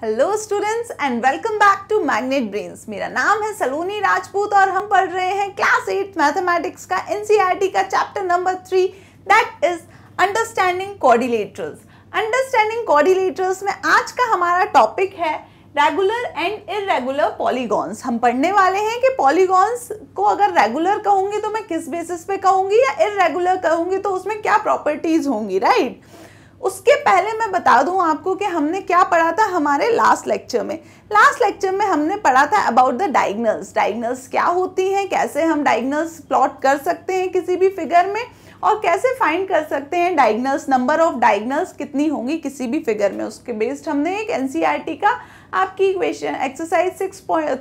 Hello students and welcome back to Magnet Brains. मेरा नाम है सलोनी राजपूत और हम पढ़ रहे हैं क्लास 8 मैथमेटिक्स का एनसीईआरटी का chapter number 3 that is understanding quadrilaterals. Understanding quadrilaterals में आज का हमारा टॉपिक है रेगुलर एंड इर्रेगुलर पॉलीगॉन्स। हम पढ़ने वाले हैं कि पॉलीगॉन्स को अगर रेगुलर कहूंगी तो मैं किस बेसिस पे कहूंगी या इर्रेगुलर कहूंगी तो उसमें क्या प्रॉपर्टीज होंगी, राइट। उसके पहले मैं बता दूं आपको कि हमने क्या पढ़ा था हमारे लास्ट लेक्चर में। लास्ट लेक्चर में हमने पढ़ा था अबाउट द डायगोनल्स। डायगोनल्स क्या होती हैं, कैसे हम डायगोनल्स प्लॉट कर सकते हैं किसी भी फिगर में, और कैसे फाइंड कर सकते हैं डायगोनल्स, नंबर ऑफ डायगोनल्स कितनी होंगी किसी भी फिगर में। उसके बेस्ड हमने एक एनसीईआरटी का आपकी इक्वेशन एक्सरसाइज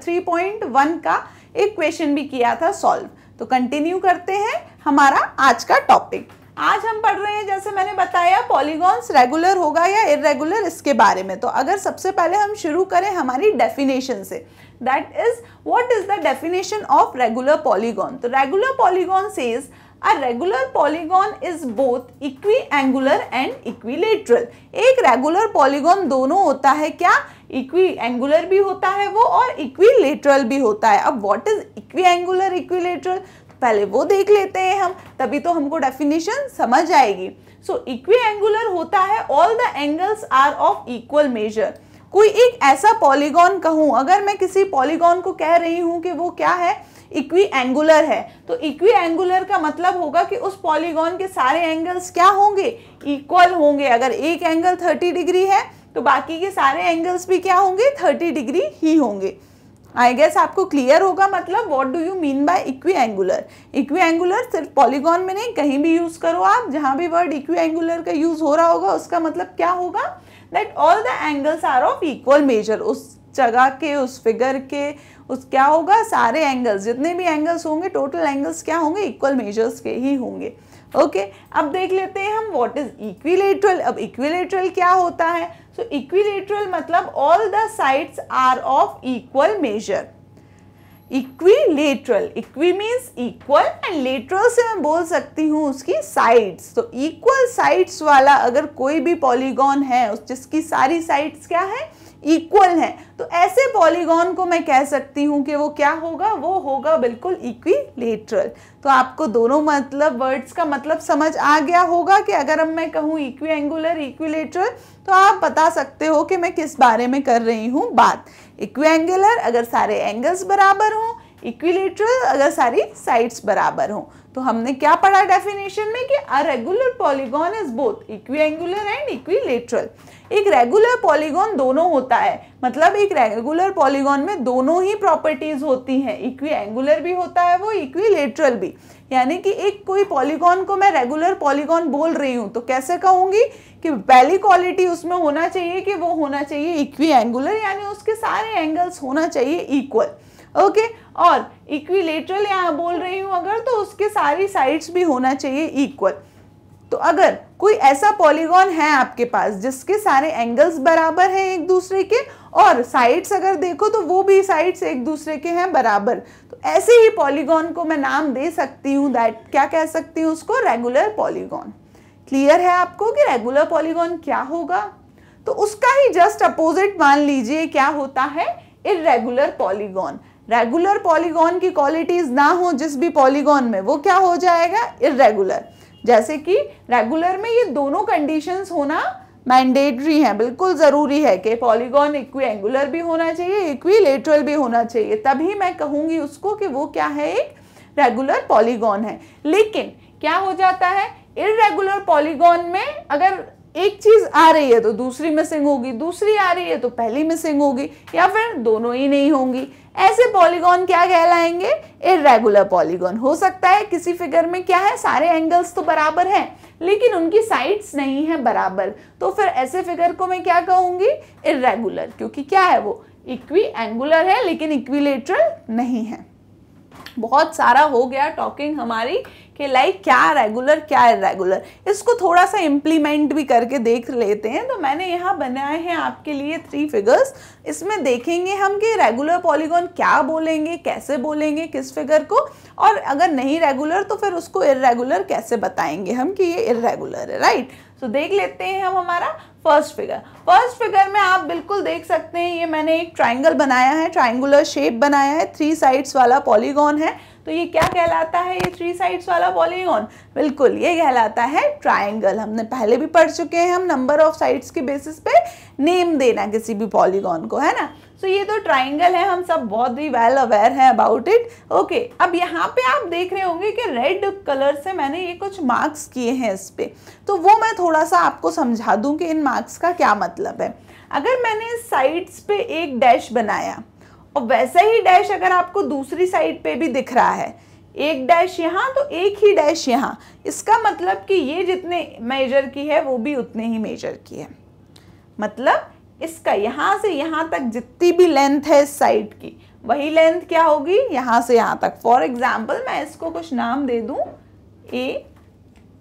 3.1 का एक क्वेश्चन भी किया था सॉल्व। तो कंटिन्यू करते हैं हमारा आज का टॉपिक। आज हम पढ़ रहे हैं, जैसे मैंने बताया, पॉलीगॉन्स रेगुलर होगा या इर्रेगुलर इसके बारे में। तो अगर सबसे पहले हम शुरू करें हमारी डेफिनेशन से, that is what is the definition of regular polygon. तो regular polygon says a regular polygon is both equiangular and equilateral. एक रेगुलर पॉलीगॉन दोनों होता है, क्या इक्वी एंगुलर भी होता है वो और इक्विलेटरल भी होता है। अब what is equi angular equilateral, पहले वो देख लेते हैं हम, तभी तो हमको डेफिनेशन समझ आएगी। सो इक्वी एंगुलर होता है all the angles are of equal measure. कोई एक ऐसा पॉलीगॉन कहूं, अगर मैं किसी पॉलीगॉन को कह रही हूं कि वो क्या है, इक्वी एंगुलर है, तो इक्वी एंगुलर का मतलब होगा कि उस पॉलीगॉन के सारे एंगल्स क्या होंगे, इक्वल होंगे। अगर एक एंगल 30 डिग्री है तो बाकी के सारे एंगल्स भी क्या होंगे, 30 डिग्री ही होंगे। आई गेस आपको क्लियर होगा मतलब what do you mean by equiangular. Equiangular सिर्फ पॉलीगॉन में नहीं, कहीं भी यूज करो आप, जहां भी वर्ड इक्वी एंगुलर का यूज हो रहा होगा उसका मतलब क्या होगा, that all the angles are of equal measure. उस जगह के, उस फिगर के, उस क्या होगा, सारे एंगल्स, जितने भी एंगल्स होंगे, टोटल एंगल्स क्या होंगे, इक्वल मेजर्स के ही होंगे। ओके, अब देख लेते हैं हम व्हाट इज इक्विलेटरल। अब इक्विलेटरल क्या होता है, सो इक्विलेटरल मतलब all the sides are of equal measure. Equilateral, equi means equal and lateral से मैं बोल सकती हूँ उसकी साइड्स। तो इक्वल साइड्स वाला अगर कोई भी पॉलीगॉन है जिसकी सारी साइड्स क्या है, इक्वल है, तो ऐसे पॉलीगॉन को मैं कह सकती हूँ कि वो क्या होगा, वो होगा बिल्कुल इक्विलेटरल। तो आपको दोनों मतलब वर्ड्स का मतलब समझ आ गया होगा कि अगर अब मैं कहूँ इक्वी एंगुलर, इक्विलेटरल, तो आप बता सकते हो कि मैं किस बारे में कर रही हूँ बात। इक्वी एंगुलर अगर सारे एंगल्स बराबर हों, इक्विलेटरल अगर सारी साइड्स बराबर हों। तो हमने क्या पढ़ा डेफिनेशन में कि अ regular polygon is both equiangular and equilateral. एक रेगुलर पॉलीगॉन दोनों होता है, मतलब एक रेगुलर पॉलीगॉन में दोनों ही प्रॉपर्टीज होती हैं, इक्वी एंगुलर भी होता है वो, इक्विलेटरल भी। यानी कि एक कोई पॉलीगॉन को मैं रेगुलर पॉलीगॉन बोल रही हूँ तो कैसे कहूंगी कि पहली क्वालिटी उसमें होना चाहिए कि वो होना चाहिए इक्वी एंगुलर, यानी उसके सारे एंगल्स होना चाहिए इक्वल। ओके, और इक्विलेटरल यहाँ बोल रही हूँ अगर, तो उसके सारी साइड्स भी होना चाहिए इक्वल। तो अगर कोई ऐसा पॉलीगॉन है आपके पास जिसके सारे एंगल्स बराबर हैं एक दूसरे के, और साइड्स अगर देखो तो वो भी साइड्स एक दूसरे के हैं बराबर, तो ऐसे ही पॉलीगॉन को मैं नाम दे सकती हूँ, दैट क्या कह सकती हूँ उसको, रेगुलर पॉलीगॉन। क्लियर है आपको कि रेगुलर पॉलीगॉन क्या होगा। तो उसका ही जस्ट अपोजिट मान लीजिए क्या होता है, इर्रेगुलर पॉलीगॉन। रेगुलर पॉलीगॉन की क्वालिटीज ना हो जिस भी पॉलीगॉन में, वो क्या हो जाएगा, इर्रेगुलर। जैसे कि रेगुलर में ये दोनों कंडीशंस होना मैंडेटरी है, बिल्कुल जरूरी है कि पॉलीगॉन इक्वी एंगुलर भी होना चाहिए, इक्विलेटरल भी होना चाहिए, तभी मैं कहूंगी उसको कि वो क्या है, एक रेगुलर पॉलीगॉन है। लेकिन क्या हो जाता है, इर्रेगुलर पॉलीगॉन में अगर एक चीज आ रही है तो दूसरी मिसिंग होगी, दूसरी आ रही है तो पहली मिसिंग होगी, या फिर दोनों ही नहीं होंगी। ऐसे पॉलीगॉन क्या कहलाएंगे, इर्रेगुलर पॉलीगॉन। हो सकता है किसी फिगर में क्या है, सारे एंगल्स तो बराबर हैं लेकिन उनकी साइड्स नहीं है बराबर, तो फिर ऐसे फिगर को मैं क्या कहूंगी, इर्रेगुलर, क्योंकि क्या है वो इक्वी एंगुलर है लेकिन इक्विलेटरल नहीं है। बहुत सारा हो गया टॉकिंग हमारी कि लाइक क्या रेगुलर क्या इर्रेगुलर, इसको थोड़ा सा इम्प्लीमेंट भी करके देख लेते हैं। तो मैंने यहाँ बनाए हैं आपके लिए 3 फिगर्स, इसमें देखेंगे हम कि रेगुलर पॉलीगॉन क्या बोलेंगे, कैसे बोलेंगे किस फिगर को, और अगर नहीं रेगुलर तो फिर उसको इर्रेगुलर कैसे बताएंगे हम कि ये इर्रेगुलर है, राइट। तो देख लेते हैं हम हमारा फर्स्ट फिगर में आप बिल्कुल देख सकते हैं ये मैंने एक ट्राइंगल बनाया है, ट्राइंगुलर शेप बनाया है, 3 साइड्स वाला पॉलीगॉन है। तो ये क्या कहलाता है, ये 3 साइड्स वाला पॉलीगॉन? बिल्कुल ये कहलाता है ट्राइंगल। हमने पहले भी पढ़ चुके हैं हम नंबर ऑफ साइड्स के बेसिस पे नेम देना किसी भी पॉलीगॉन को, है ना। तो ये तो ट्राइंगल है, हम सब बहुत ही वेल अवेयर हैं अबाउट इट। ओके, अब यहाँ पे आप देख रहे होंगे कि रेड कलर से मैंने ये कुछ मार्क्स किए हैं इस पे, तो वो मैं थोड़ा सा आपको समझा दूं कि इन मार्क्स का क्या मतलब है। अगर मैंने साइड्स पे एक डैश बनाया और वैसा ही डैश अगर आपको दूसरी साइड पे भी दिख रहा है, एक डैश यहाँ तो एक ही डैश यहाँ, इसका मतलब कि ये जितने मेजर की है वो भी उतने ही मेजर की है। मतलब इसका यहाँ से यहाँ तक जितनी भी लेंथ है इस साइड की, वही लेंथ क्या होगी यहाँ से यहाँ तक। फॉर एग्जाम्पल मैं इसको कुछ नाम दे दूं, A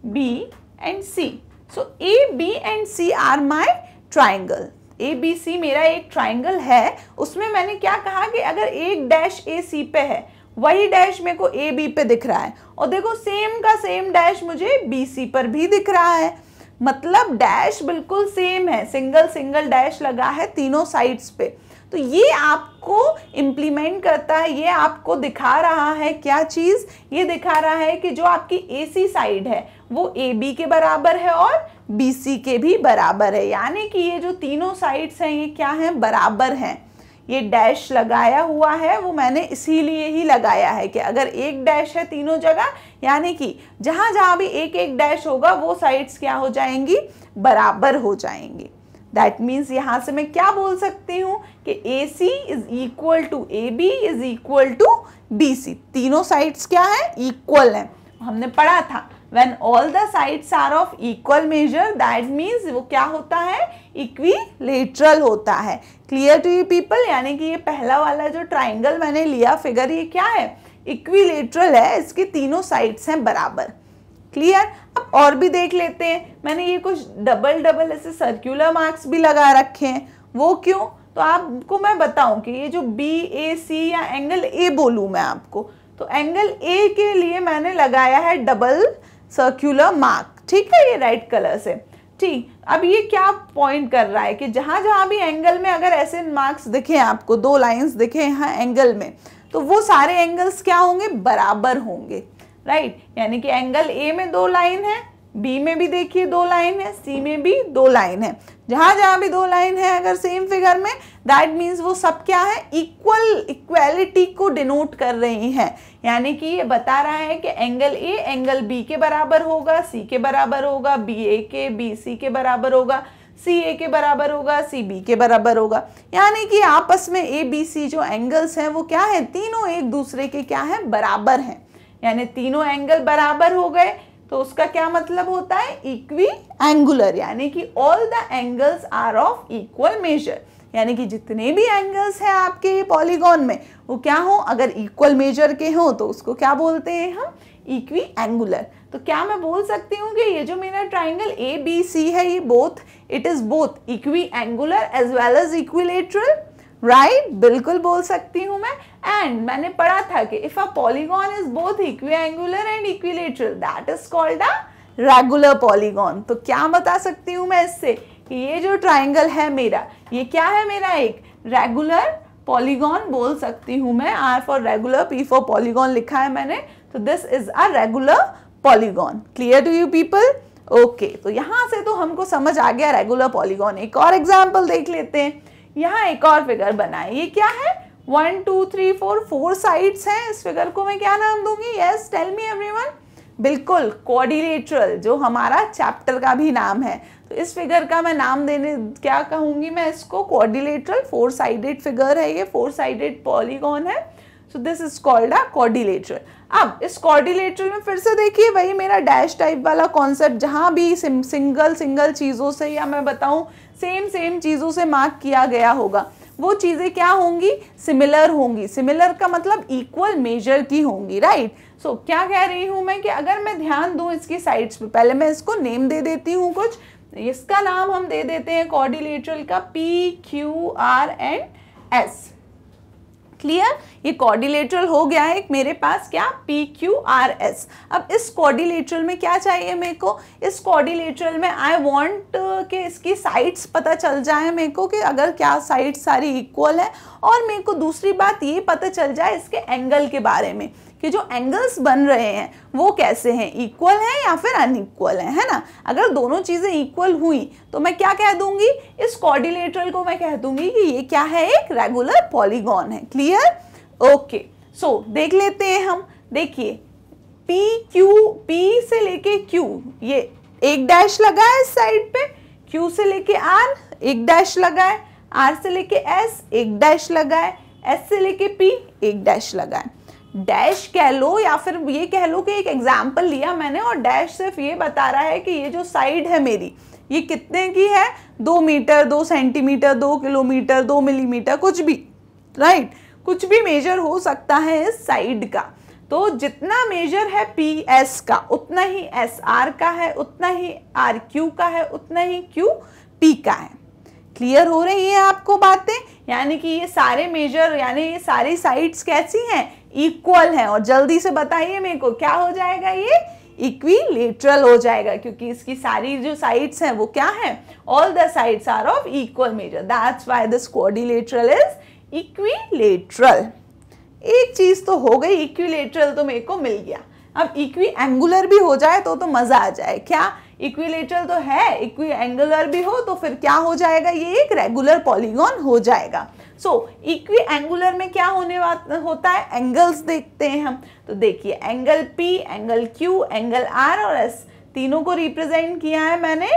B and C. So A B and C are my triangle. A B C मेरा एक ट्राइंगल है, उसमें मैंने क्या कहा कि अगर एक डैश ए सी पे है, वही डैश मेरे को ए बी पे दिख रहा है, और देखो सेम का सेम डैश मुझे बी सी पर भी दिख रहा है। मतलब डैश बिल्कुल सेम है, सिंगल डैश लगा है तीनों साइड्स पे। तो ये आपको इम्प्लीमेंट करता है, ये आपको दिखा रहा है क्या चीज़, ये दिखा रहा है कि जो आपकी AC साइड है वो AB के बराबर है और BC के भी बराबर है। यानी कि ये जो तीनों साइड्स हैं ये क्या हैं, बराबर हैं। ये डैश लगाया हुआ है वो मैंने इसीलिए ही लगाया है कि अगर एक डैश है तीनों जगह, यानी कि जहां जहां भी एक एक डैश होगा वो साइड्स क्या हो जाएंगी, बराबर हो जाएंगी। दैट मीन्स यहां से मैं क्या बोल सकती हूँ कि AC is equal to AB is equal to BC। तीनों साइड्स क्या है, इक्वल है। हमने पढ़ा था when all the sides are of equal measure that means वो क्या होता है, इक्विलेटरल होता है। Clear to you people? यानी कि ये पहला वाला जो ट्राइंगल मैंने लिया फिगर, ये क्या है, इक्विलेटरल है, इसके तीनों साइड्स हैं बराबर। क्लियर? अब और भी देख लेते हैं। मैंने ये कुछ डबल ऐसे सर्कुलर मार्क्स भी लगा रखे हैं, वो क्यों? तो आपको मैं बताऊं कि ये जो BAC या एंगल A बोलूं मैं आपको, तो एंगल A के लिए मैंने लगाया है डबल सर्कुलर मार्क, ठीक है, ये रेड कलर से। ठीक, अब ये क्या पॉइंट कर रहा है कि जहां जहां भी एंगल में अगर ऐसे मार्क्स दिखे आपको, 2 लाइंस दिखे यहाँ एंगल में, तो वो सारे एंगल्स क्या होंगे, बराबर होंगे, राइट। यानी कि एंगल A में 2 लाइन है, B में भी देखिए 2 लाइन है, C में भी 2 लाइन है। जहां जहां भी 2 लाइन है अगर सेम फिगर में, दैट मीन्स वो सब क्या है, इक्वालिटी को डिनोट कर रही हैं। यानी कि ये बता रहा है कि एंगल A एंगल B के बराबर होगा, C के बराबर होगा, BA के BC के बराबर होगा, CA के बराबर होगा, CB के बराबर होगा। यानी कि आपस में ABC जो एंगल्स हैं वो क्या है, तीनों एक दूसरे के क्या है, बराबर हैं। यानी तीनों एंगल बराबर हो गए तो उसका क्या मतलब होता है, इक्वी एंगुलर। यानी कि all the angles are of equal measure. यानी कि जितने भी एंगल्स हैं आपके पॉलीगॉन में वो क्या हो, अगर इक्वल मेजर के हो तो उसको क्या बोलते हैं हम, इक्वी एंगुलर। तो क्या मैं बोल सकती हूँ कि ये जो मेरा ट्राइंगल ABC है ये it is both equiangular as well as equilateral, right, बिल्कुल बोल सकती हूँ मैं। एंड मैंने पढ़ा था कि if a polygon is both equiangular and equilateral that is called a regular polygon. तो क्या बता सकती हूँ मैं इससे कि ये जो ट्राइंगल है मेरा, ये क्या है, मेरा एक रेगुलर पॉलीगॉन बोल सकती हूँ मैं। R for regular, P for polygon लिखा है मैंने, तो this is a regular polygon. Clear to you people? Okay, तो यहाँ से तो हमको समझ आ गया रेगुलर पॉलीगॉन। एक और एग्जाम्पल देख लेते हैं। यहाँ एक और फिगर बनाए, ये क्या है, 1 2 3 4 साइड्स हैं। इस फिगर को मैं क्या नाम दूंगी, यस टेल मी एवरीवन? बिल्कुल, क्वाड्रिलेटरल, जो हमारा चैप्टर का भी नाम है। तो इस फिगर का मैं नाम देने क्या कहूंगी मैं इसको, क्वाड्रिलेटरल। 4 साइडेड फिगर है ये, 4 साइडेड पॉलीगॉन है। So this is called a quadrilateral. अब इस क्वाड्रिलेटरल में फिर से देखिए वही मेरा डैश टाइप वाला कॉन्सेप्ट, जहां भी सिंगल चीजों से, या मैं बताऊं सेम चीजों से मार्क किया गया होगा, वो चीजें क्या होंगी, सिमिलर होंगी। सिमिलर का मतलब इक्वल मेजर की होंगी, राइट। सो क्या कह रही हूं मैं कि अगर मैं ध्यान दूं इसकी साइड्स पे, पहले मैं इसको नेम दे देती हूँ कुछ। इसका नाम हम दे देते हैं क्वाड्रिलेटरल का PQR and S। क्लियर? ये क्वाड्रिलेटरल हो गया है एक मेरे पास क्या PQRS। अब इस क्वाड्रिलेटरल में क्या चाहिए मेरे को? इस क्वाड्रिलेटरल में आई वांट कि इसकी साइड्स पता चल जाए मेरे को कि अगर क्या साइड्स सारी इक्वल है, और मेरे को दूसरी बात ये पता चल जाए इसके एंगल के बारे में कि जो एंगल्स बन रहे हैं वो कैसे हैं, इक्वल हैं या फिर अनइक्वल हैं, है ना? अगर दोनों चीज़ें इक्वल हुई तो मैं क्या कह दूंगी? इस क्वाड्रिलेटरल को मैं कह दूंगी कि ये क्या है? एक रेगुलर पॉलीगॉन है। क्लियर? ओके, सो देख लेते हैं हम। देखिए P से लेके Q, ये एक डैश लगा है इस साइड पे, Q से लेके R एक डैश लगा है, R से लेके S एक डैश लगा है, S से लेके P एक डैश लगा है। डैश कह लो या फिर ये कह लो कि एक एग्जाम्पल लिया मैंने, और डैश सिर्फ ये बता रहा है कि ये जो साइड है मेरी ये कितने की है? 2 मीटर, 2 सेंटीमीटर, 2 किलोमीटर, 2 मिलीमीटर, कुछ भी, राइट? कुछ भी मेजर हो सकता है इस साइड का। तो जितना मेजर है PS का उतना ही SR का है, उतना ही RQ का है, उतना ही QP का है। क्लियर हो रही है आपको बातें? यानी कि ये सारे मेजर, यानी ये सारी साइड्स कैसी हैं? इक्वल हैं। और जल्दी से बताइए मेरे को क्या हो जाएगा? ये इक्विलेटरल हो जाएगा, क्योंकि इसकी सारी जो साइड्स हैं वो क्या है? All the sides are of equal measure, that's why this quadrilateral is equilateral. एक चीज तो हो गई, इक्विलेटरल तो मेरे को मिल गया। अब इक्वी एंगुलर भी हो जाए तो मजा आ जाए। क्या इक्विलेटरल तो है, इक्वी एंगुलर भी हो तो फिर क्या हो जाएगा? ये एक रेगुलर पॉलीगॉन हो जाएगा। सो इक्वी एंगुलर में क्या होता है? एंगल्स देखते हैं हम। तो देखिए angle P, angle Q, angle R और S, तीनों को रिप्रेजेंट किया है मैंने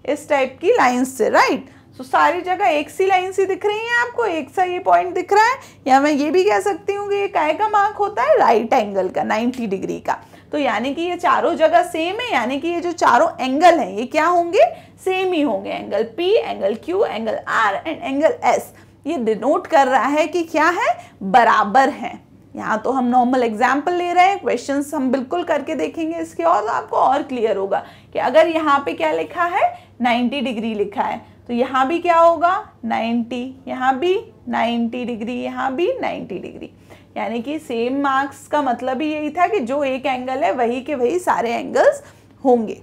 इस टाइप की लाइंस से, राइट? तो सारी जगह एक सी लाइन सी दिख रही है आपको, एक सा ये पॉइंट दिख रहा है। या मैं ये भी कह सकती हूँ कि ये काय का मार्क होता है? राइट एंगल का, 90 डिग्री का। तो यानी कि ये चारों जगह सेम है, यानी कि ये जो चारों एंगल हैं ये क्या होंगे? सेम ही होंगे। Angle P, angle Q, angle R and angle S, ये डिनोट कर रहा है कि क्या है? बराबर हैं। यहाँ तो हम नॉर्मल एग्जाम्पल ले रहे हैं, क्वेश्चंस हम बिल्कुल करके देखेंगे इसके, और तो आपको और क्लियर होगा कि अगर यहाँ पे क्या लिखा है? 90 डिग्री लिखा है, तो यहाँ भी क्या होगा? 90, यहाँ भी 90 डिग्री, यहाँ भी 90 डिग्री। यानी कि सेम मार्क्स का मतलब ही यही था कि जो एक एंगल है वही के वही सारे एंगल्स होंगे।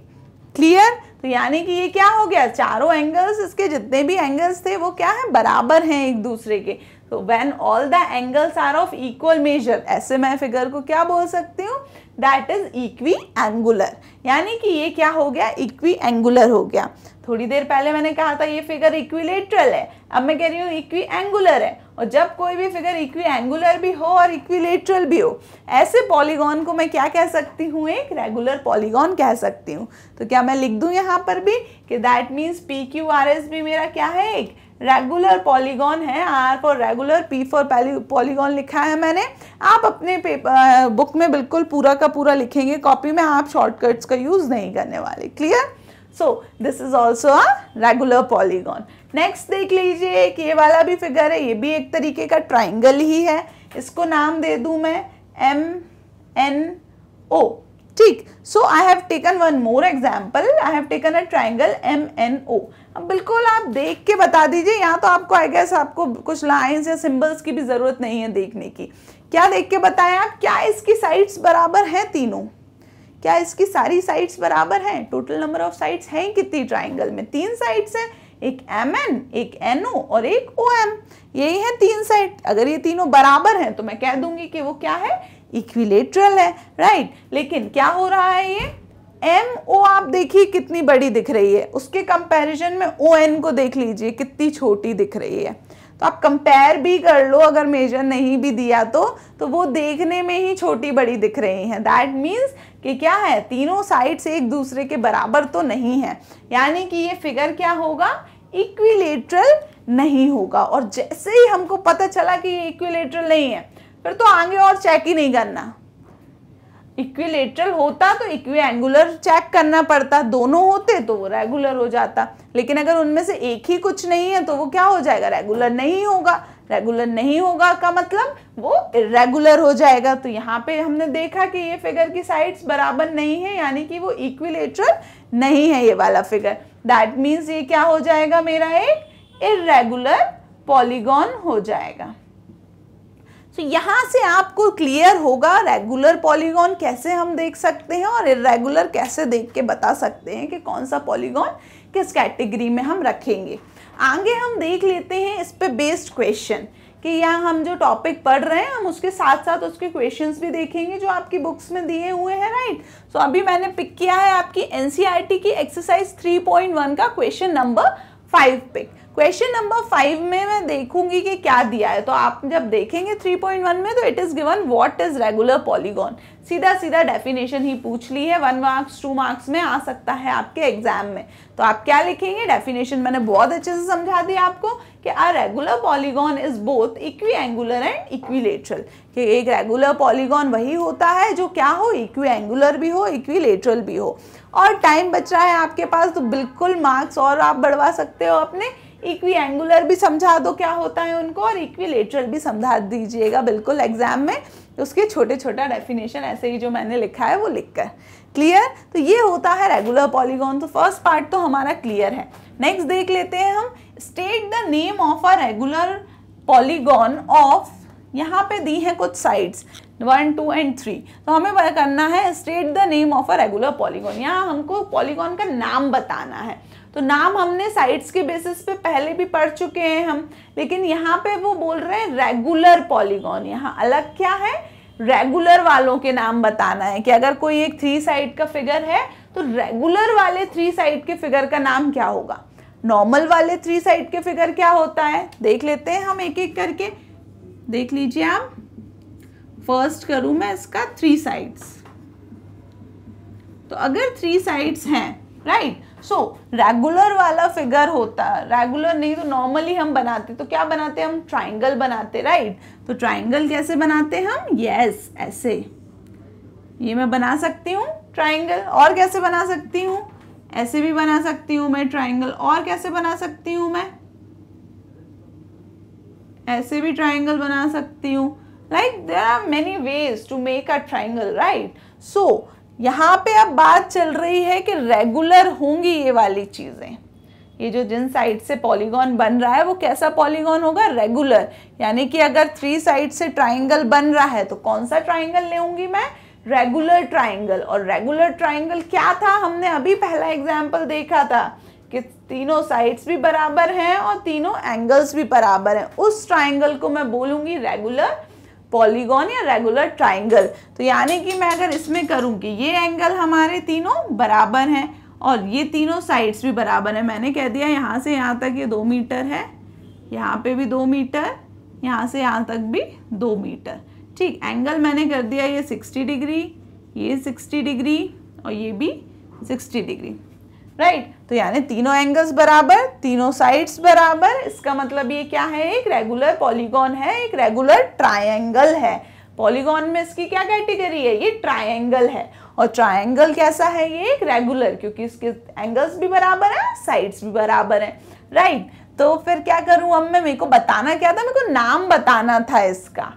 क्लियर? तो यानी कि ये क्या हो गया? चारों एंगल्स, इसके जितने भी एंगल्स थे वो क्या है? बराबर हैं एक दूसरे के। तो when all the angles are of equal measure, ऐसे मैं फिगर को क्या बोल सकती हूँ? That is equiangular. यानी कि ये क्या हो गया? इक्वी एंगुलर हो गया। थोड़ी देर पहले मैंने कहा था ये फिगर इक्विलेटरल है, अब मैं कह रही हूँ इक्वी एंगुलर है। और जब कोई भी फिगर इक्वी एंगुलर भी हो और इक्विलेटरल भी हो, ऐसे पॉलीगॉन को मैं क्या कह सकती हूँ? एक रेगुलर पॉलीगॉन कह सकती हूँ। तो क्या मैं लिख दूँ यहाँ पर भी कि दैट मीन्स PQRS भी मेरा क्या है? एक रेगुलर पॉलीगॉन है। R for regular, P for polygon लिखा है मैंने। आप अपने बुक में बिल्कुल पूरा का पूरा लिखेंगे, कॉपी में आप शॉर्टकट्स का यूज नहीं करने वाले। Clear? So this is also a regular polygon. Next देख लीजिए कि ये वाला भी फिगर है, ये भी एक तरीके का ट्राइंगल ही है। इसको नाम दे दूं मैं MNO। ठीक, so I have taken one more example, I have taken a triangle MNO। अब बिल्कुल आप देख के बता दीजिए, यहाँ तो आपको आई गेस आपको कुछ लाइंस या सिंबल्स की भी जरूरत नहीं है देखने की। क्या देख के बताएं आप? क्या इसकी साइड्स बराबर हैं तीनों? क्या इसकी सारी साइड्स बराबर हैं? टोटल नंबर ऑफ साइड्स हैं कितनी ट्राइंगल में? 3 साइड्स हैं, एक MN, एक NO और एक OM। यही है 3 साइड। अगर ये तीनों बराबर हैं तो मैं कह दूंगी कि वो क्या है? इक्विलेटरल है, राइट? लेकिन क्या हो रहा है? ये MO आप देखिए कितनी बड़ी दिख रही है, उसके कंपैरिजन में ON को देख लीजिए कितनी छोटी दिख रही है। तो आप कंपेयर भी कर लो, अगर मेजर नहीं भी दिया तो वो देखने में ही छोटी बड़ी दिख रही हैं। दैट मीन्स कि क्या है? तीनों साइड्स एक दूसरे के बराबर तो नहीं है, यानी कि ये फिगर क्या होगा? इक्विलेटरल नहीं होगा। और जैसे ही हमको पता चला कि ये इक्विलेटरल नहीं है, फिर तो आगे और चेक ही नहीं करना। इक्विलेटरल होता तो इक्वी एंगुलर चेक करना पड़ता, दोनों होते तो वो रेगुलर हो जाता। लेकिन अगर उनमें से एक ही कुछ नहीं है तो वो क्या हो जाएगा? रेगुलर नहीं होगा। रेगुलर नहीं होगा का मतलब वो इर्रेगुलर हो जाएगा। तो यहाँ पे हमने देखा कि ये फिगर की साइड्स बराबर नहीं है, यानी कि वो इक्विलेटरल नहीं है ये वाला फिगर। दैट मीन्स ये क्या हो जाएगा? मेरा एक इर्रेगुलर पॉलीगॉन हो जाएगा। तो यहाँ से आपको क्लियर होगा रेगुलर पॉलीगॉन कैसे हम देख सकते हैं और इर्रेगुलर कैसे देख के बता सकते हैं कि कौन सा पॉलीगॉन किस कैटेगरी में हम रखेंगे। आगे हम देख लेते हैं इस पे बेस्ड क्वेश्चन कि यहाँ हम जो टॉपिक पढ़ रहे हैं हम उसके साथ साथ उसके क्वेश्चंस भी देखेंगे जो आपकी बुक्स में दिए हुए हैं, राइट। सो अभी मैंने पिक किया है आपकी एनसीईआरटी की एक्सरसाइज 3.1 का question number 5 pick. Question number 5 में मैं देखूंगी कि क्या दिया है, तो आप जब देखेंगे 3.1 में तो it is given what is regular polygon. सीधा सीधा डेफिनेशन ही पूछ ली है, 1 मार्क्स 2 मार्क्स में आ सकता है आपके एग्जाम में। तो आप क्या लिखेंगे, डेफिनेशन मैंने बहुत अच्छे से समझा दिया आपको कि अ regular polygon is both equiangular and equilateral, कि एक रेगुलर पॉलीगॉन वही होता है जो क्या हो, इक्वी एंगुलर भी हो इक्विलेटरल भी हो। और टाइम बच रहा है आपके पास तो बिल्कुल मार्क्स और आप बढ़वा सकते हो अपने, इक्वी एंगुलर भी समझा दो क्या होता है उनको और इक्विलेटरल भी समझा दीजिएगा बिल्कुल एग्जाम में, उसके छोटे छोटा डेफिनेशन ऐसे ही जो मैंने लिखा है वो लिखकर। क्लियर, तो ये होता है रेगुलर पॉलीगॉन। तो फर्स्ट पार्ट तो हमारा क्लियर है। नेक्स्ट देख लेते हैं हम, state the name of a regular polygon of, यहाँ पे दी है कुछ साइड्स 1, 2 एंड 3, तो हमें करना है state the name of a regular polygon. यहाँ हमको पॉलीगॉन का नाम बताना है। तो नाम हमने साइड्स के बेसिस पे पहले भी पढ़ चुके हैं हम, लेकिन यहाँ पे वो बोल रहे हैं रेगुलर पॉलीगॉन। यहाँ अलग क्या है, रेगुलर वालों के नाम बताना है कि अगर कोई एक 3 साइड का फिगर है तो रेगुलर वाले 3 साइड के फिगर का नाम क्या होगा, नॉर्मल वाले 3 साइड के फिगर क्या होता है, देख लेते हैं हम एक एक करके। देख लीजिए आप, फर्स्ट करूं मैं इसका 3 साइड्स। तो अगर 3 साइड्स हैं, राइट, सो रेगुलर वाला फिगर होता है, रेगुलर नहीं तो नॉर्मली हम बनाते तो क्या बनाते हम, ट्राइंगल बनाते, राइट। तो ट्राइंगल कैसे बनाते हम, यस ऐसे, ये मैं बना सकती हूँ ट्राइंगल। और कैसे बना सकती हूँ, ऐसे भी बना सकती हूँ मैं ट्राइंगल। और कैसे बना सकती हूँ मैं, ऐसे भी ट्राइंगल बना सकती हूँ। Like there are many ways to make a triangle, right. So यहाँ पे अब बात चल रही है कि रेगुलर होंगी ये वाली चीजें, ये जो जिन साइड से पॉलीगॉन बन रहा है वो कैसा पॉलीगॉन होगा, रेगुलर। यानी कि अगर 3 साइड से ट्राइंगल बन रहा है तो कौन सा ट्राइंगल लेऊंगी मैं, रेगुलर ट्राइंगल। और रेगुलर ट्राइंगल क्या था, हमने अभी पहला एग्जाम्पल देखा था कि तीनों साइड्स भी बराबर हैं और तीनों एंगल्स भी बराबर हैं। उस ट्राइंगल को मैं बोलूंगी रेगुलर पॉलीगॉन या रेगुलर ट्राइंगल। तो यानी कि मैं अगर इसमें करूंगी, ये एंगल हमारे तीनों बराबर हैं और ये तीनों साइड्स भी बराबर हैं। मैंने कह दिया यहाँ से यहाँ तक ये 2 मीटर है, यहाँ पे भी 2 मीटर, यहाँ से यहाँ तक भी 2 मीटर, ठीक। एंगल मैंने कर दिया ये 60 डिग्री, ये 60 डिग्री और ये भी 60 डिग्री, राइट। तो यानी तीनों एंगल्स बराबर, तीनों साइड्स बराबर, इसका मतलब ये क्या है, एक रेगुलर पॉलीगॉन है, एक रेगुलर ट्रायंगल है। पॉलीगॉन में इसकी क्या कैटेगरी है, ये ट्रायंगल है। और ट्रायंगल कैसा है, ये एक रेगुलर, क्योंकि इसके एंगल्स भी बराबर हैं, साइड्स भी बराबर हैं, राइट। तो फिर क्या करूं अब मैं, मेरे को बताना क्या था, मेरे को नाम बताना था इसका।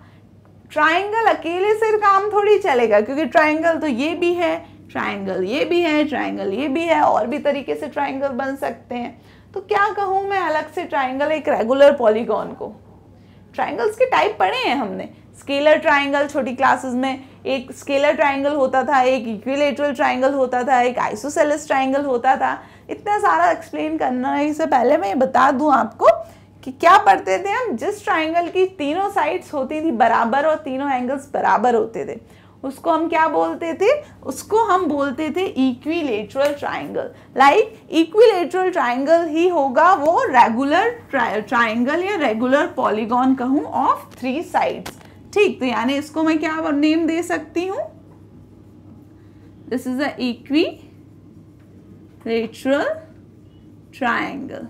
ट्रायंगल अकेले से काम थोड़ी चलेगा, क्योंकि ट्रायंगल तो ये भी है, ट्रायंगल ये भी है, ट्रायंगल ये भी है, और भी तरीके से ट्रायंगल बन सकते हैं। तो क्या कहूँ मैं अलग से ट्रायंगल, एक रेगुलर पॉलीगॉन को। ट्रायंगल्स के टाइप पढ़े हैं हमने, स्केलर ट्रायंगल छोटी क्लासेस में, एक स्केलर ट्रायंगल होता था, एक इक्विलेटरल ट्रायंगल होता था, एक आइसोसेलेस ट्रायंगल होता था। इतना सारा एक्सप्लेन करने से पहले मैं ये बता दूं आपको कि क्या पढ़ते थे हम, जिस ट्रायंगल की तीनों साइड्स होती थी बराबर और तीनों एंगल्स बराबर होते थे उसको हम क्या बोलते थे, उसको हम बोलते थे equilateral triangle. Like equilateral triangle ही होगा वो रेगुलर ट्रायंगल या रेगुलर पॉलीगॉन कहूं ऑफ 3 साइड्स, ठीक। तो यानी इसको मैं क्या नेम दे सकती हूं, this is a equilateral triangle.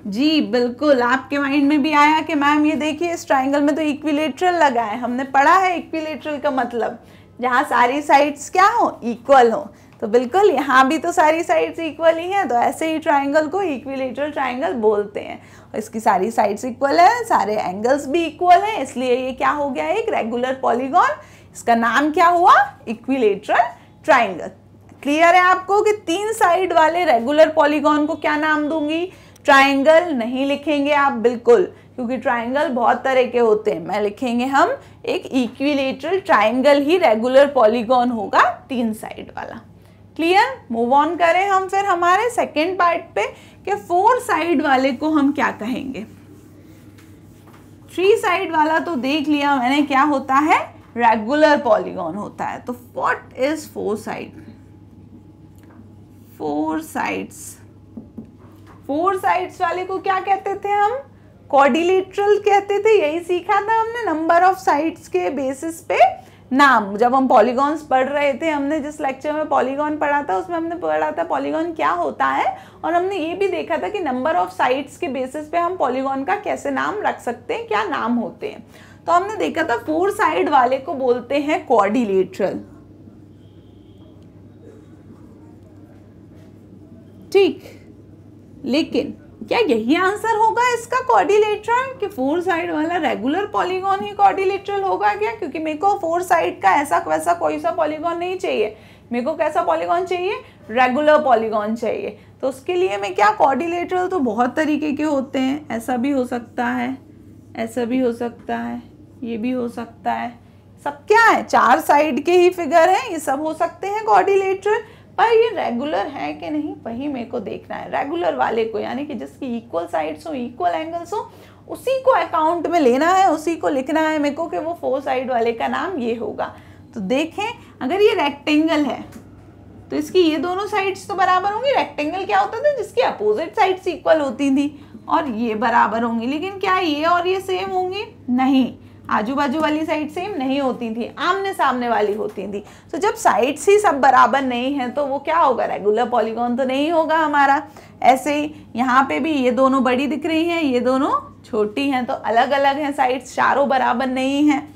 जी बिल्कुल, आपके माइंड में भी आया कि मैम ये देखिए इस ट्रायंगल में तो इक्विलेटरल लगा है, हमने पढ़ा है इक्विलेटरल का मतलब जहाँ सारी साइड्स क्या हो, इक्वल हो। तो बिल्कुल यहाँ भी तो सारी साइड्स इक्वल ही हैं, तो ऐसे ही ट्रायंगल को इक्विलेटरल ट्रायंगल बोलते हैं। और इसकी सारी साइड्स इक्वल है, सारे एंगल्स भी इक्वल हैं, इसलिए ये क्या हो गया, एक रेगुलर पॉलीगॉन। इसका नाम क्या हुआ, इक्विलेटरल ट्रायंगल। क्लियर है आपको कि 3 साइड वाले रेगुलर पॉलीगॉन को क्या नाम दूंगी, ट्रायंगल नहीं लिखेंगे आप बिल्कुल, क्योंकि ट्राइंगल बहुत तरह के होते हैं। मैं लिखेंगे हम एक इक्विलेटरल ट्राइंगल ही रेगुलर पॉलीगॉन होगा 3 साइड वाला। क्लियर? मूव ऑन करें हम फिर हमारे सेकेंड पार्ट पे कि 4 साइड वाले को हम क्या कहेंगे। 3 साइड वाला तो देख लिया मैंने क्या होता है, रेगुलर पॉलीगॉन होता है। तो व्हाट इज 4 साइड? 4 साइड्स वाले को क्या कहते थे हम? क्वाड्रिलेटरल कहते थे। यही सीखा था हमने नंबर ऑफ साइड्स के बेसिस पे नाम। जब हम पॉलीगॉन्स पढ़ रहे थे, हमने जिस लेक्चर में पॉलीगॉन पढ़ा था उसमें हमने पढ़ा था पॉलीगॉन क्या होता है, और हमने ये भी देखा था कि नंबर ऑफ साइड्स के बेसिस पे हम पॉलीगॉन का कैसे नाम रख सकते हैं, क्या नाम होते हैं। तो हमने देखा था 4 साइड वाले को बोलते हैं क्वाड्रिलेटरल। ठीक, लेकिन क्या यही आंसर होगा इसका क्वाड्रिलेटरल कि 4 साइड वाला रेगुलर पॉलीगॉन ही क्वाड्रिलेटरल होगा क्या? क्योंकि मेरे को 4 साइड का ऐसा वैसा कोई सा पॉलीगॉन नहीं चाहिए। मेरे को कैसा पॉलीगॉन चाहिए? रेगुलर पॉलीगॉन चाहिए। तो उसके लिए मैं क्या, क्वाड्रिलेटरल तो बहुत तरीके के होते हैं। ऐसा भी हो सकता है, ऐसा भी हो सकता है, ये भी हो सकता है। सब क्या है, 4 साइड के ही फिगर हैं, ये सब हो सकते हैं क्वाड्रिलेटरल। पर ये रेगुलर है कि नहीं वही मेरे को देखना है। रेगुलर वाले को, यानी कि जिसकी इक्वल साइड्स हो, इक्वल एंगल्स हो, उसी को अकाउंट में लेना है, उसी को लिखना है मेरे को कि वो 4 साइड वाले का नाम ये होगा। तो देखें, अगर ये रेक्टेंगल है तो इसकी ये दोनों साइड्स तो बराबर होंगी। रेक्टेंगल क्या होता था, जिसकी अपोजिट साइड्स इक्वल होती थी, और ये बराबर होंगी। लेकिन क्या ये और ये सेम होंगी? नहीं, आजू बाजू वाली साइड सेम नहीं होती थी, आमने सामने वाली होती थी। तो जब साइड्स ही सब बराबर नहीं है तो वो क्या होगा, रेगुलर पॉलीगॉन तो नहीं होगा हमारा। ऐसे ही यहाँ पे भी ये दोनों बड़ी दिख रही हैं, ये दोनों छोटी हैं, तो अलग अलग हैं साइड्स, चारों बराबर नहीं हैं।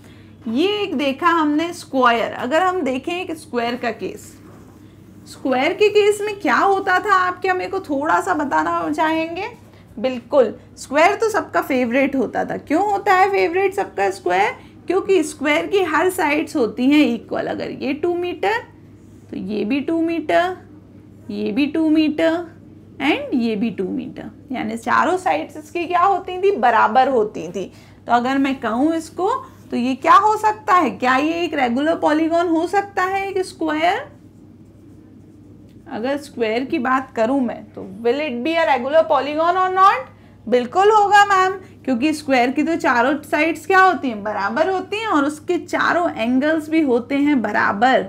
ये एक देखा हमने स्क्वायर। अगर हम देखें एक स्क्वायर का केस, स्क्वायर के केस में क्या होता था, आप क्या मेरे को थोड़ा सा बताना चाहेंगे? बिल्कुल, स्क्वायर तो सबका फेवरेट होता था। क्यों होता है फेवरेट सबका स्क्वायर? क्योंकि स्क्वायर की हर साइड्स होती हैं इक्वल। अगर ये 2 मीटर तो ये भी 2 मीटर, ये भी 2 मीटर एंड ये भी 2 मीटर, यानी चारों साइड्स इसकी क्या होती थी, बराबर होती थी। तो अगर मैं कहूँ इसको तो ये क्या हो सकता है, क्या ये एक रेगुलर पॉलीगॉन हो सकता है, एक स्क्वायर? अगर स्क्वायर की बात करूं मैं तो will it be a regular polygon और नॉट? बिल्कुल होगा मैम, क्योंकि स्क्वायर की तो चारों साइड्स क्या होती हैं, बराबर होती हैं, और उसके चारों एंगल्स भी होते हैं बराबर।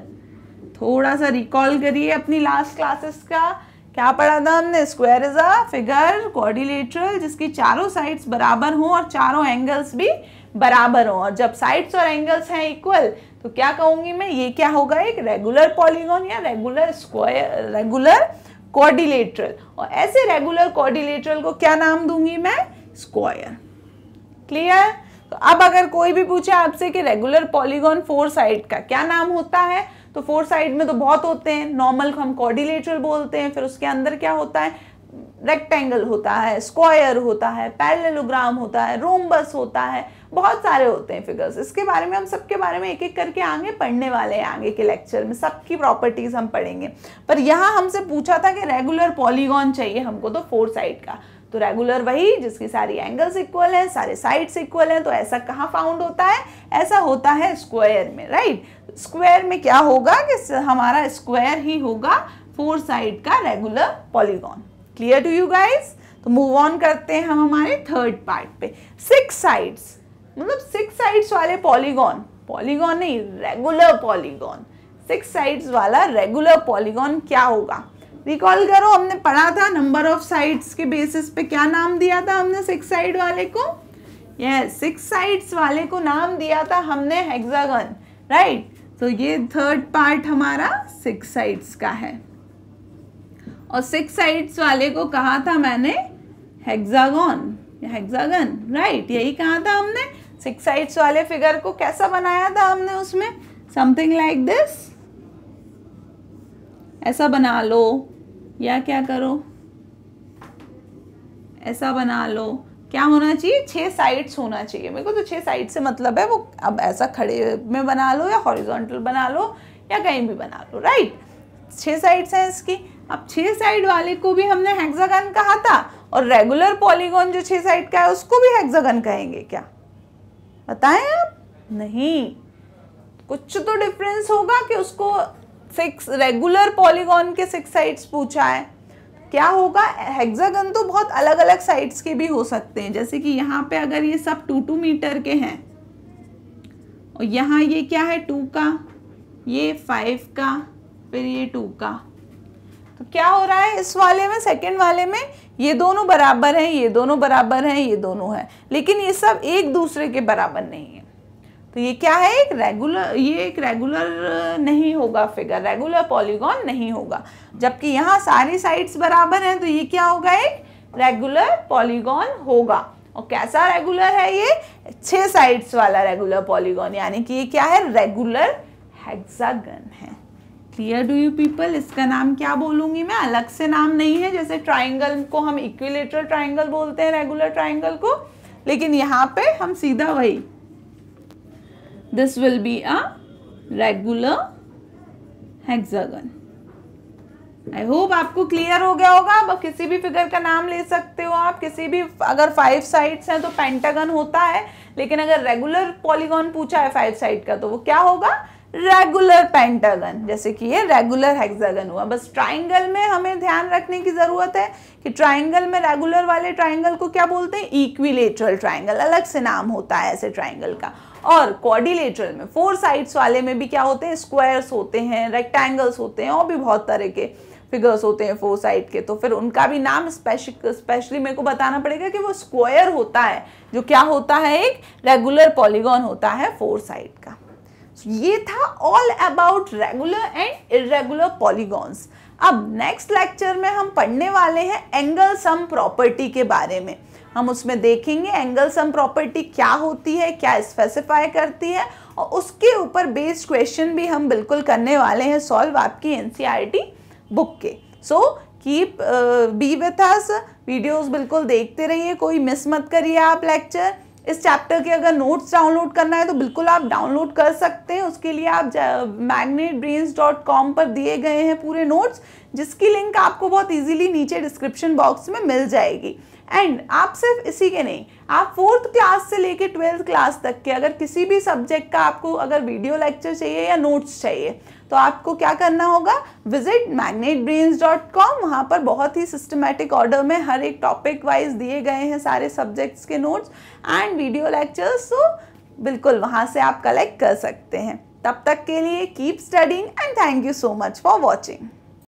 थोड़ा सा रिकॉल करिए अपनी लास्ट क्लासेस का, क्या पढ़ा था हमने? Square is a figure quadrilateral जिसकी चारों साइड्स बराबर हों और चारों एंगल्स भी बराबर हों। और जब साइड्स और एंगल्स हैं इक्वल तो क्या कहूंगी मैं, ये क्या होगा, एक रेगुलर पॉलीगॉन या रेगुलर स्क्वायर, रेगुलर क्वाड्रिलेटरल। और ऐसे रेगुलर क्वाड्रिलेटरल को क्या नाम दूंगी मैं? स्क्वायर। क्लियर? तो अब अगर कोई भी पूछे आपसे कि रेगुलर पॉलीगॉन 4 साइड का क्या नाम होता है, तो 4 साइड में तो बहुत होते हैं। नॉर्मल को हम क्वाड्रिलेटरल बोलते हैं, फिर उसके अंदर क्या होता है, रेक्टेंगल होता है, स्क्वायर होता है, पैरेललोग्राम होता है, रोम्बस होता है, बहुत सारे होते हैं फिगर्स। इसके बारे में हम सबके बारे में एक एक करके आगे पढ़ने वाले हैं, आगे के लेक्चर में सबकी प्रॉपर्टीज हम पढ़ेंगे। पर यहाँ हमसे पूछा था कि रेगुलर पॉलीगॉन चाहिए हमको तो 4 साइड का। तो रेगुलर वही जिसकी सारी एंगल्स इक्वल हैं, सारे साइड्स इक्वल हैं। तो ऐसा कहाँ फाउंड होता है? ऐसा होता है स्क्वायर में, राइट? स्क्वायर में क्या होगा कि हमारा स्क्वायर ही होगा 4 साइड का regular polygon. Clear to you guys? तो मूव ऑन करते हैं हम हमारे थर्ड पार्ट पे। 6 साइड्स मतलब 6 साइड्स वाले पॉलीगॉन, पॉलीगॉन नहीं, रेगुलर पॉलीगॉन। 6 साइड्स वाला रेगुलर पॉलीगॉन क्या होगा? रिकॉल करो, हमने पढ़ा था नंबर ऑफ साइड्स के बेसिस पे क्या नाम दिया था हमने 6 साइड वाले को? यस, 6 साइड्स वाले को नाम दिया था हमने हेक्सागन, राइट? तो ये थर्ड पार्ट हमारा 6 साइड्स का है, और 6 साइड्स वाले को कहा था मैंने हेक्सागन, हेक्सागन, राइट? यही कहा था हमने। 6 साइड्स वाले फिगर को कैसा बनाया था हमने? उसमें समथिंग लाइक दिस, ऐसा बना लो, या क्या करो, ऐसा बना लो। क्या होना चाहिए? 6 साइड्स होना चाहिए। मेरे को तो 6 साइड से मतलब है, वो अब ऐसा खड़े में बना लो या हॉरिजॉन्टल बना लो या कहीं भी बना लो, राइट? 6 साइड्स हैं इसकी। अब 6 साइड वाले को भी हमने हेक्सागन कहा था, और रेगुलर पॉलीगॉन जो 6 साइड का है उसको भी हेक्सागन कहेंगे क्या? बताएं आप? नहीं, कुछ तो डिफरेंस होगा कि उसको 6 रेगुलर पॉलीगॉन के 6 साइड्स पूछा है। क्या होगा? हेक्सागन तो बहुत अलग अलग साइड्स के भी हो सकते हैं, जैसे कि यहाँ पे अगर ये सब 2-2 मीटर के हैं और यहाँ ये क्या है 2 का, ये 5 का, फिर ये 2 का, तो क्या हो रहा है इस वाले में, सेकंड वाले में ये दोनों बराबर हैं, ये दोनों बराबर हैं, ये दोनों हैं, लेकिन ये सब एक दूसरे के बराबर नहीं है। तो ये क्या है? एक रेगुलर नहीं होगा फिगर, रेगुलर पॉलीगॉन नहीं होगा। जबकि यहाँ सारी साइड्स बराबर हैं तो ये क्या होगा? एक रेगुलर पॉलीगॉन होगा। और कैसा रेगुलर है ये? 6 साइड्स वाला रेगुलर पॉलीगॉन, यानी कि ये क्या है? रेगुलर हेक्सागन है। Clear do you people? इसका नाम क्या बोलूंगी मैं? अलग से नाम नहीं है, जैसे ट्राइंगल को हम इक्विलेटरल ट्राइंगल बोलते हैं, रेगुलर ट्राइंगल को, लेकिन यहाँ पे हम सीधा वही, this will be a regular hexagon. I hope आपको क्लियर हो गया होगा। अब किसी भी फिगर का नाम ले सकते हो आप, किसी भी, अगर 5 साइड्स हैं तो पेंटागन होता है, लेकिन अगर रेगुलर पॉलीगॉन पूछा है 5 साइड का तो वो क्या होगा? Regular pentagon. जैसे कि ये रेगुलर हेक्सागन हुआ। बस ट्राइंगल में हमें ध्यान रखने की जरूरत है कि ट्राइंगल में रेगुलर वाले ट्राइंगल को क्या बोलते हैं? इक्विलेटरल ट्राइंगल, अलग से नाम होता है ऐसे ट्राइंगल का। और क्वाड्रिलेटरल में 4 साइड्स वाले में भी क्या होते हैं? स्क्वायर्स होते हैं, रेक्टेंगल्स होते हैं, और भी बहुत तरह के फिगर्स होते हैं 4 साइड के। तो फिर उनका भी नाम स्पेशली मेरे को बताना पड़ेगा कि वो स्क्वायर होता है, जो क्या होता है? एक रेगुलर पॉलीगॉन होता है 4 साइड का। ये था all about regular and irregular polygons. अब नेक्स्ट लेक्चर में हम पढ़ने वाले हैं एंगल सम प्रॉपर्टी के बारे में। हम उसमें देखेंगे एंगल सम प्रॉपर्टी क्या होती है, क्या स्पेसिफाई करती है, और उसके ऊपर बेस्ड क्वेश्चन भी हम बिल्कुल करने वाले हैं सॉल्व आपकी एनसीईआरटी बुक के। So keep B with us, videos बिल्कुल देखते रहिए, कोई मिस मत करिए आप लेक्चर। इस चैप्टर के अगर नोट्स डाउनलोड करना है तो बिल्कुल आप डाउनलोड कर सकते हैं। उसके लिए आप magnetbrains.com पर दिए गए हैं पूरे नोट्स, जिसकी लिंक आपको बहुत इजीली नीचे डिस्क्रिप्शन बॉक्स में मिल जाएगी। एंड आप सिर्फ इसी के नहीं, आप 4th क्लास से लेके 12th क्लास तक के अगर किसी भी सब्जेक्ट का आपको अगर वीडियो लेक्चर चाहिए या नोट्स चाहिए तो आपको क्या करना होगा? Visit magnetbrains.com। वहाँ पर बहुत ही सिस्टमेटिक ऑर्डर में हर एक टॉपिक वाइज दिए गए हैं सारे सब्जेक्ट्स के नोट्स एंड वीडियो लेक्चर्स, तो बिल्कुल वहाँ से आप कलेक्ट कर सकते हैं। तब तक के लिए keep studying and thank you so much for watching.